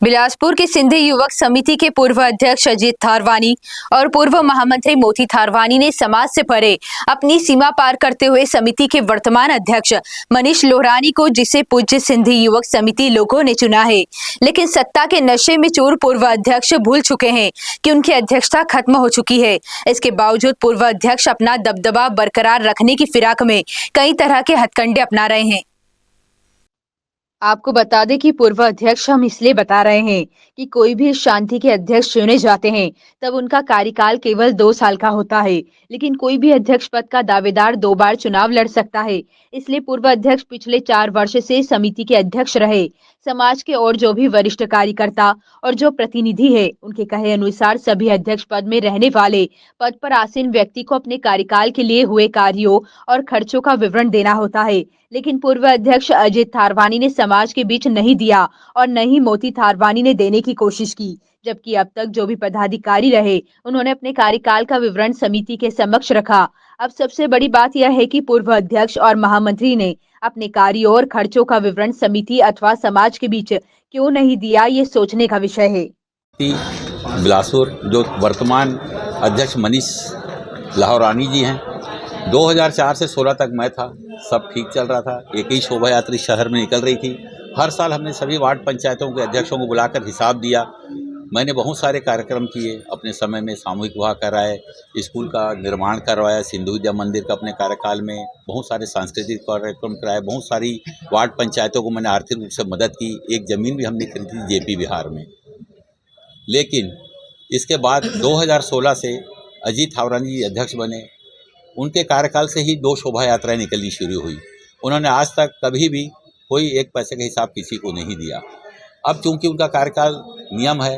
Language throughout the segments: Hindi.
बिलासपुर के सिंधी युवक समिति के पूर्व अध्यक्ष अजीत थारवानी और पूर्व महामंत्री मोती थारवानी ने समाज से परे अपनी सीमा पार करते हुए समिति के वर्तमान अध्यक्ष मनीष लोहरानी को, जिसे पूज्य सिंधी युवक समिति लोगों ने चुना है, लेकिन सत्ता के नशे में चूर पूर्व अध्यक्ष भूल चुके हैं कि उनकी अध्यक्षता खत्म हो चुकी है। इसके बावजूद पूर्व अध्यक्ष अपना दबदबा बरकरार रखने की फिराक में कई तरह के हथकंडे अपना रहे हैं। आपको बता दें कि पूर्व अध्यक्ष हम इसलिए बता रहे हैं कि कोई भी शांति के अध्यक्ष चुने जाते हैं तब उनका कार्यकाल केवल 2 साल का होता है, लेकिन कोई भी अध्यक्ष पद का दावेदार 2 बार चुनाव लड़ सकता है। इसलिए पूर्व अध्यक्ष पिछले 4 वर्ष से समिति के अध्यक्ष रहे। समाज के और जो भी वरिष्ठ कार्यकर्ता और जो प्रतिनिधि है, उनके कहे अनुसार सभी अध्यक्ष पद में रहने वाले पद पर आसीन व्यक्ति को अपने कार्यकाल के लिए हुए कार्यों और खर्चों का विवरण देना होता है, लेकिन पूर्व अध्यक्ष अजीत थारवानी ने समाज के बीच नहीं दिया और न ही मोती थारवानी ने देने की कोशिश की। जबकि अब तक जो भी पदाधिकारी रहे, उन्होंने अपने कार्यकाल का विवरण समिति के समक्ष रखा। अब सबसे बड़ी बात यह है कि पूर्व अध्यक्ष और महामंत्री ने अपने कार्यों और खर्चों का विवरण समिति अथवा समाज के बीच क्यों नहीं दिया, ये सोचने का विषय है। बिलासपुर जो वर्तमान अध्यक्ष मनीष लोहरानी जी हैं, 2004 से 16 तक मैं था, सब ठीक चल रहा था। एक ही शोभा यात्री शहर में निकल रही थी। हर साल हमने सभी वार्ड पंचायतों के अध्यक्षों को बुलाकर हिसाब दिया। मैंने बहुत सारे कार्यक्रम किए अपने समय में, सामूहिक विवाह कराए, स्कूल का निर्माण करवाया, सिंधु विद्या मंदिर का अपने कार्यकाल में, बहुत सारे सांस्कृतिक कार्यक्रम कराए, बहुत सारी वार्ड पंचायतों को मैंने आर्थिक रूप से मदद की। एक ज़मीन भी हमने खरीदी जेपी बिहार में। लेकिन इसके बाद 2016 से अजीत थावरानी जी अध्यक्ष बने। उनके कार्यकाल से ही 2 शोभा यात्राएं निकलनी शुरू हुई। उन्होंने आज तक कभी भी कोई एक पैसे का हिसाब किसी को नहीं दिया। अब चूंकि उनका कार्यकाल नियम है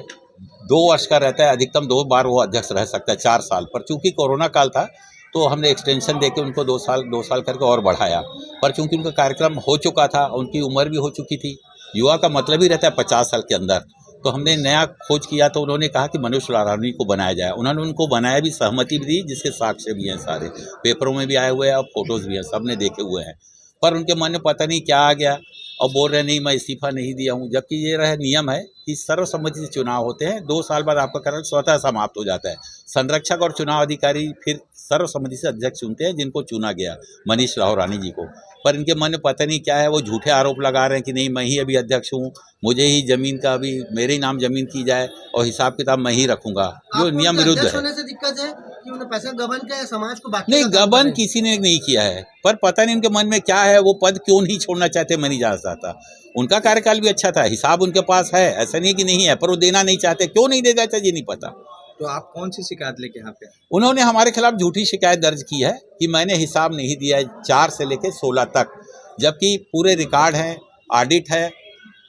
2 वर्ष का रहता है, अधिकतम 2 बार वो अध्यक्ष रह सकता है 4 साल, पर चूंकि कोरोना काल था तो हमने एक्सटेंशन देके उनको 2 साल करके और बढ़ाया। पर चूंकि उनका कार्यक्रम हो चुका था, उनकी उम्र भी हो चुकी थी, युवा का मतलब ही रहता है 50 साल के अंदर, तो हमने नया खोज किया। तो उन्होंने कहा कि मनीष लोहरानी को बनाया जाए। उन्होंने उनको बनाया भी, सहमति भी दी, जिसके साक्ष्य भी हैं, सारे पेपरों में भी आए हुए हैं और फोटोज़ भी हैं, सब ने देखे हुए हैं। पर उनके मन में पता नहीं क्या आ गया और बोल रहे नहीं मैं इस्तीफा नहीं दिया हूँ, जबकि ये रह नियम है कि सर्वसम्मति से चुनाव होते हैं। 2 साल बाद आपका कार्यकाल स्वतः समाप्त हो जाता है। संरक्षक और चुनाव अधिकारी फिर सर्वसम्मति से अध्यक्ष चुनते हैं, जिनको चुना गया मनीष लोहरानी जी को। पर इनके मन में पता नहीं क्या है, वो झूठे आरोप लगा रहे हैं कि नहीं मैं ही अभी अध्यक्ष हूँ, मुझे ही ज़मीन का, अभी मेरे ही नाम ज़मीन की जाए और हिसाब किताब मैं ही रखूँगा, जो नियम विरुद्ध है। होने से दिक्कत है कि उन्हें पैसा गबन किया है, समाज को बाकी नहीं, गबन किसी ने नहीं किया है, पर पता नहीं उनके मन में क्या है, वो पद क्यों नहीं छोड़ना चाहते, मैं नहीं जान सकता। उनका कार्यकाल भी अच्छा था, हिसाब उनके पास है, ऐसा नहीं कि नहीं है, पर वो देना नहीं चाहते। क्यों नहीं देना चाहते ये नहीं पता। तो आप कौन सी शिकायत लेके यहाँ पे? उन्होंने हमारे खिलाफ झूठी शिकायत दर्ज की है कि मैंने हिसाब नहीं दिया है 4 से लेकर 16 तक, जबकि पूरे रिकॉर्ड हैं, ऑडिट है,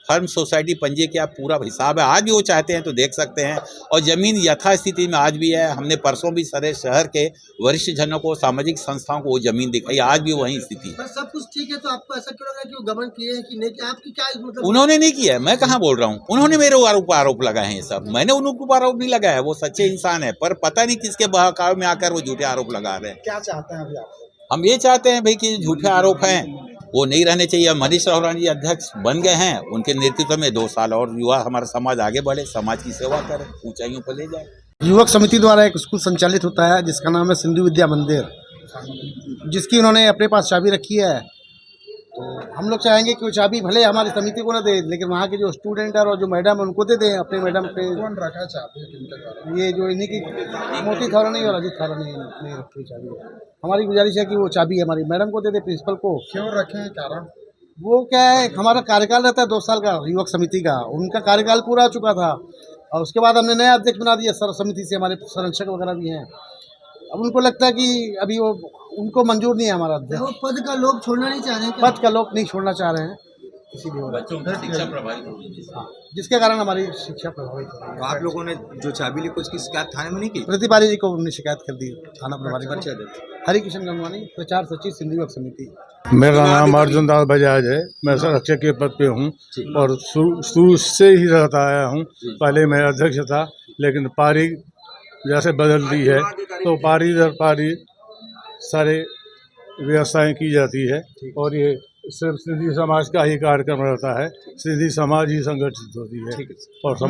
फर्म सोसाइटी पंजी का पूरा हिसाब है। आज भी वो चाहते हैं तो देख सकते हैं, और ज़मीन यथास्थिति में आज भी है। हमने परसों भी सारे शहर के वरिष्ठ जनों को, सामाजिक संस्थाओं को वो ज़मीन दिखाई, आज भी वही स्थिति है। सब कुछ ठीक है, तो आपको ऐसा क्यों लग रहा है कि वो गबन किए हैं कि नहीं? कि आपकी क्या मतलब? उन्होंने नहीं किया है, मैं कहाँ बोल रहा हूँ, उन्होंने मेरे ऊपर आरोप लगाए हैं। ये सब मैंने उनके ऊपर आरोप नहीं लगाया है, वो सच्चे इंसान है, पर पता नहीं किसके बहकावे में आकर वो झूठे आरोप लगा रहे हैं। क्या चाहते हैं अभी आप? हम ये चाहते हैं भाई कि झूठे आरोप हैं वो नहीं रहने चाहिए। मनीष लोहरानी जी अध्यक्ष बन गए हैं, उनके नेतृत्व में 2 साल और युवा हमारा समाज आगे बढ़े, समाज की सेवा करे, ऊंचाइयों पर ले जाए। युवक समिति द्वारा एक स्कूल संचालित होता है जिसका नाम है सिंधु विद्या मंदिर, जिसकी उन्होंने अपने पास चाबी रखी है। तो हम लोग चाहेंगे कि वो चाबी भले हमारी समिति को ना दे, लेकिन वहाँ के जो स्टूडेंट है और जो मैडम है उनको दे दें। अपने मैडम पे कौन रखा चाबी? ये जो इन्हीं की मोती थावरानी और अजीत थावरानी नहीं रखी चाबी। हमारी गुजारिश है कि वो चाबी हमारी मैडम को दे दे, प्रिंसिपल को। क्यों रखे हैं, कारण? वो क्या है, हमारा कार्यकाल रहता है 2 साल का युवक समिति का, उनका कार्यकाल पूरा हो चुका था और उसके बाद हमने नया अध्यक्ष बना दिया। सर्व समिति से हमारे संरक्षक वगैरह भी हैं। अब उनको लगता है कि अभी वो उनको मंजूर नहीं है हमारा अध्यक्ष। वो पद का लोग छोड़ना नहीं चाह रहे हैं? पद का लोग नहीं छोड़ना चाह रहे हैं, इसीलिए बच्चों की शिक्षा प्रभावित, हाँ, जिसके कारण हमारी शिक्षा प्रभावित हो रही है। तो आप लोगों ने जो चाबी ली, कुछ की शिकायत थाने में नहीं की? प्रतिपारी जी को हमने शिकायत कर दी, थाना प्रभारी को। अच्छा, हरि किशन गंगवानी, प्रचार सचिव सिंधु युवक समिति। मेरा नाम अर्जुन दास बजाज है, मैं संरक्षक के पद पे हूँ और शुरू से ही रहता आया हूँ। पहले मैं अध्यक्ष था, लेकिन पारी जैसे बदल दी है तो पारी दर पारी सारे व्यवस्थाएं की जाती है और ये सिर्फ सिंधी समाज का ही कार्यक्रम रहता है। सिंधी समाज ही संगठित होती है और